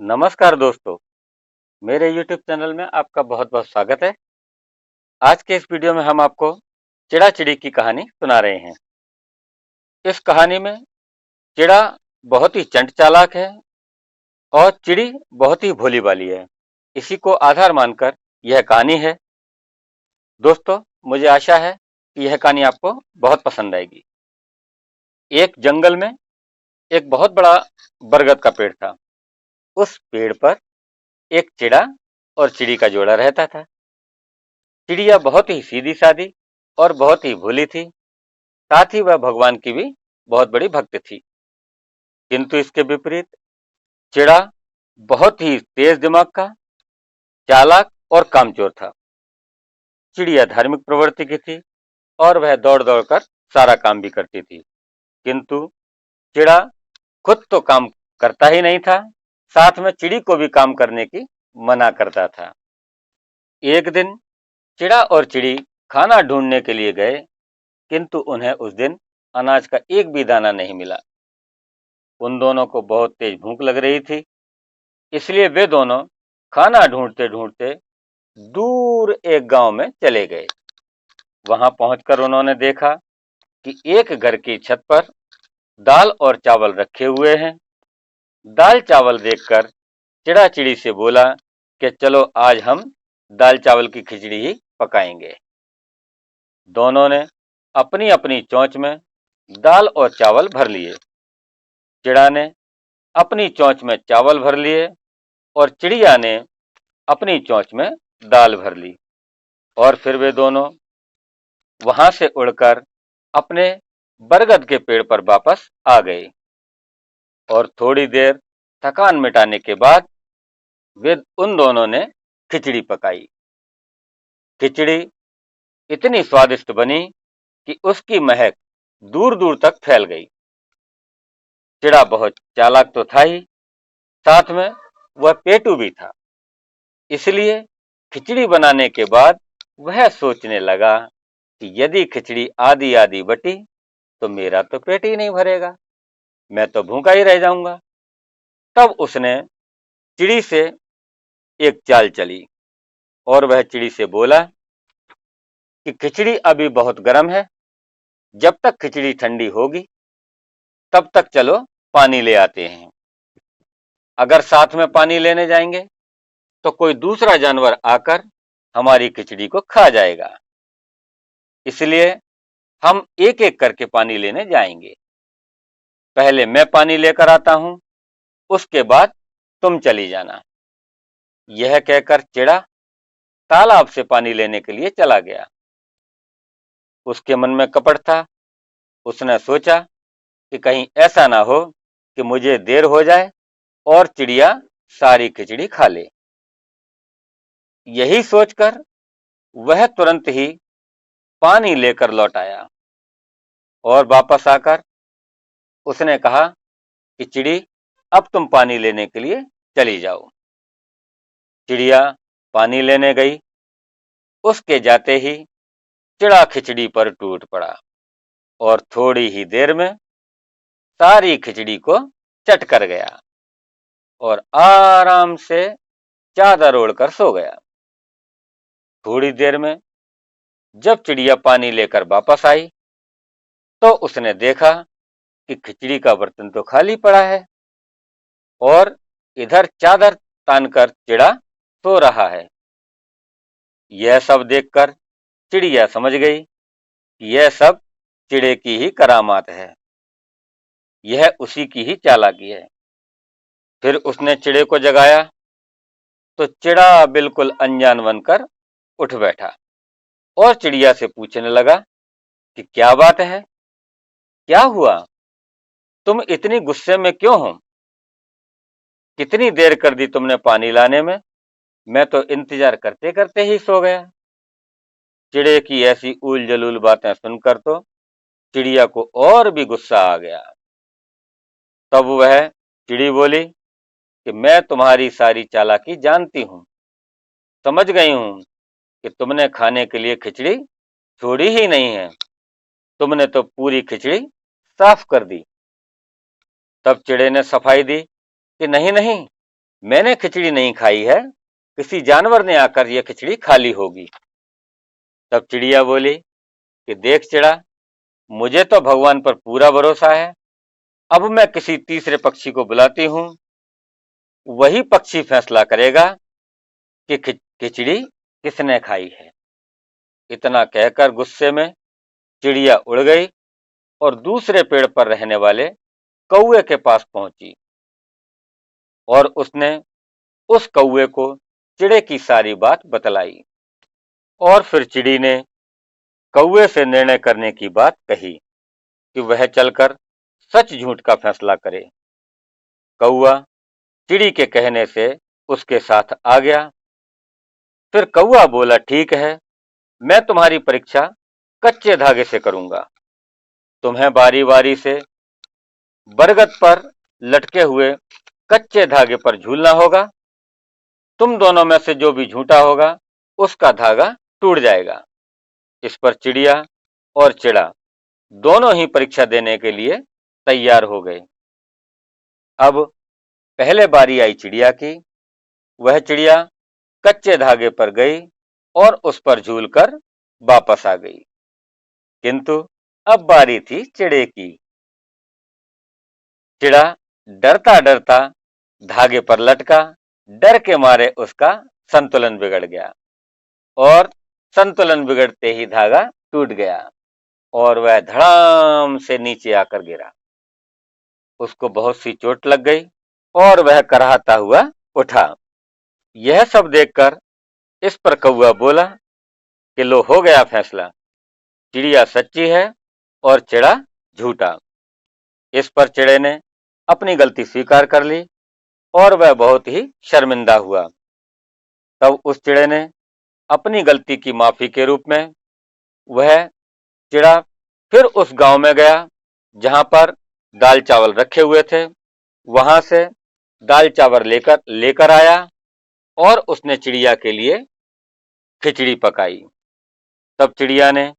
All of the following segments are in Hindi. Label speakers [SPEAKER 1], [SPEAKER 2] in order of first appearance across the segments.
[SPEAKER 1] नमस्कार दोस्तों, मेरे YouTube चैनल में आपका बहुत-बहुत स्वागत है। आज के इस वीडियो में हम आपको चिड़ा-चिड़ी की कहानी सुना रहे हैं। इस कहानी में चिड़ा बहुत ही चंट चालाक है और चिड़ी बहुत ही भोली-भाली है। इसी को आधार मानकर यह कहानी है। दोस्तों, मुझे आशा है कि यह कहानी आपको बहुत पसंद आएगी। एक जंगल में एक बहुत बड़ा बरगद का पेड़ था। उस पेड़ पर एक चिड़ा और चिड़ी का जोड़ा रहता था। चिड़िया बहुत ही सीधी-सादी और बहुत ही भोली थी। साथ ही वह भगवान की भी बहुत बड़ी भक्त थी। किंतु इसके विपरीत चिड़ा बहुत ही तेज दिमाग का, चालाक और कामचोर था। चिड़िया धार्मिक प्रवृत्ति की थी और वह दौड़-दौड़ कर सारा काम भी करती थी। किंतु चिड़ा खुद तो काम करता ही नहीं था, साथ में चिड़ी को भी काम करने की मना करता था। एक दिन चिड़ा और चिड़ी खाना ढूंढने के लिए गए, किंतु उन्हें उस दिन अनाज का एक भी दाना नहीं मिला। उन दोनों को बहुत तेज भूख लग रही थी, इसलिए वे दोनों खाना ढूंढते-ढूंढते दूर एक गांव में चले गए। वहां पहुंचकर उन्होंने देखा कि एक घर की छत पर दाल और चावल रखे हुए हैं। दाल चावल देखकर चिड़ा चिड़ी से बोला कि चलो आज हम दाल चावल की खिचड़ी ही पकाएंगे। दोनों ने अपनी-अपनी चोंच में दाल और चावल भर लिए। चिड़ा ने अपनी चोंच में चावल भर लिए और चिड़िया ने अपनी चोंच में दाल भर ली और फिर वे दोनों वहां से उड़कर अपने बरगद के पेड़ पर वापस आ गए और थोड़ी देर थकान मिटाने के बाद वे उन दोनों ने खिचड़ी पकाई। खिचड़ी इतनी स्वादिष्ट बनी कि उसकी महक दूर-दूर तक फैल गई। चिड़ा बहुत चालाक तो था ही, साथ में वह पेटू भी था। इसलिए खिचड़ी बनाने के बाद वह सोचने लगा कि यदि खिचड़ी आधी-आधी बटी तो मेरा तो पेट ही नहीं भरेगा, मैं तो भूखा ही रह जाऊंगा। तब उसने चिड़ी से एक चाल चली और वह चिड़ी से बोला कि खिचड़ी अभी बहुत गर्म है, जब तक खिचड़ी ठंडी होगी तब तक चलो पानी ले आते हैं। अगर साथ में पानी लेने जाएंगे तो कोई दूसरा जानवर आकर हमारी खिचड़ी को खा जाएगा, इसलिए हम एक-एक करके पानी लेने जाएंगे। पहले मैं पानी लेकर आता हूं, उसके बाद तुम चली जाना। यह कहकर चिड़ा तालाब से पानी लेने के लिए चला गया। उसके मन में कपट था। उसने सोचा कि कहीं ऐसा ना हो कि मुझे देर हो जाए और चिड़िया सारी खिचड़ी खा ले। यही सोचकर वह तुरंत ही पानी लेकर लौट आया और वापस आकर उसने कहा कि चिड़ी, अब तुम पानी लेने के लिए चली जाओ। चिड़िया पानी लेने गई। उसके जाते ही चिड़ा खिचड़ी पर टूट पड़ा और थोड़ी ही देर में सारी खिचड़ी को चट कर गया और आराम से चादर ओढ़कर सो गया। थोड़ी देर में जब चिड़िया पानी लेकर वापस आई तो उसने देखा कि खिचड़ी का बर्तन तो खाली पड़ा है और इधर चादर तानकर चिड़ा सो रहा है। यह सब देखकर चिड़िया समझ गई कि यह सब चिड़े की ही करामात है, यह उसी की ही चालाकी है। फिर उसने चिड़े को जगाया तो चिड़ा बिल्कुल अनजान बनकर उठ बैठा और चिड़िया से पूछने लगा कि क्या बात है, क्या हुआ, तुम इतनी गुस्से में क्यों हो? कितनी देर कर दी तुमने पानी लाने में, मैं तो इंतजार करते करते ही सो गया। चिड़े की ऐसी उल जलूल बातें सुनकर तो चिड़िया को और भी गुस्सा आ गया। तब वह चिड़ी बोली कि मैं तुम्हारी सारी चालाकी जानती हूं, समझ गई हूं कि तुमने खाने के लिए खिचड़ी छोड़ी ही नहीं है, तुमने तो पूरी खिचड़ी साफ कर दी। तब चिड़े ने सफाई दी कि नहीं नहीं, मैंने खिचड़ी नहीं खाई है, किसी जानवर ने आकर यह खिचड़ी खा ली होगी। तब चिड़िया बोली कि देख चिड़ा, मुझे तो भगवान पर पूरा भरोसा है। अब मैं किसी तीसरे पक्षी को बुलाती हूं, वही पक्षी फैसला करेगा कि खिचड़ी किसने खाई है। इतना कहकर गुस्से में चिड़िया उड़ गई और दूसरे पेड़ पर रहने वाले कौवे के पास पहुंची और उसने उस कौवे को चिड़े की सारी बात बतलाई। और फिर चिड़ी ने कौवे से निर्णय करने की बात कही कि वह चलकर सच झूठ का फैसला करे। कौवा चिड़ी के कहने से उसके साथ आ गया। फिर कौवा बोला, ठीक है, मैं तुम्हारी परीक्षा कच्चे धागे से करूंगा। तुम्हें बारी बारी से बरगद पर लटके हुए कच्चे धागे पर झूलना होगा। तुम दोनों में से जो भी झूठा होगा उसका धागा टूट जाएगा। इस पर चिड़िया और चिड़ा दोनों ही परीक्षा देने के लिए तैयार हो गए। अब पहले बारी आई चिड़िया की। वह चिड़िया कच्चे धागे पर गई और उस पर झूलकर वापस आ गई। किंतु अब बारी थी चिड़े की। चिड़ा डरता डरता धागे पर लटका। डर के मारे उसका संतुलन बिगड़ गया और संतुलन बिगड़ते ही धागा टूट गया और वह धड़ाम से नीचे आकर गिरा। उसको बहुत सी चोट लग गई और वह कराहता हुआ उठा। यह सब देखकर इस पर कौवा बोला कि लो, हो गया फैसला, चिड़िया सच्ची है और चिड़ा झूठा। इस पर चिड़े ने अपनी गलती स्वीकार कर ली और वह बहुत ही शर्मिंदा हुआ। तब उस चिड़े ने अपनी गलती की माफी के रूप में वह चिड़ा फिर उस गांव में गया जहां पर दाल चावल रखे हुए थे। वहां से दाल चावल लेकर आया और उसने चिड़िया के लिए खिचड़ी पकाई। तब चिड़िया ने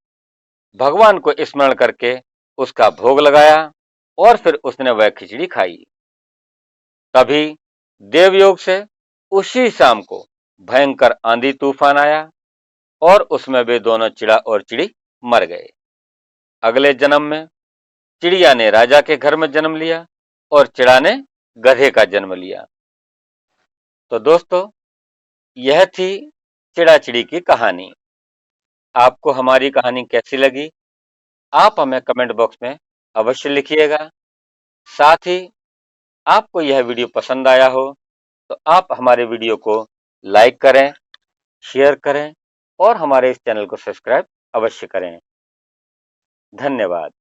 [SPEAKER 1] भगवान को स्मरण करके उसका भोग लगाया और फिर उसने वह खिचड़ी खाई। तभी देवयोग से उसी शाम को भयंकर आंधी तूफान आया और उसमें वे दोनों चिड़ा और चिड़ी मर गए। अगले जन्म में चिड़िया ने राजा के घर में जन्म लिया और चिड़ा ने गधे का जन्म लिया। तो दोस्तों, यह थी चिड़ा चिड़ी की कहानी। आपको हमारी कहानी कैसी लगी, आप हमें कमेंट बॉक्स में अवश्य लिखिएगा। साथ ही आपको यह वीडियो पसंद आया हो तो आप हमारे वीडियो को लाइक करें, शेयर करें और हमारे इस चैनल को सब्सक्राइब अवश्य करें। धन्यवाद।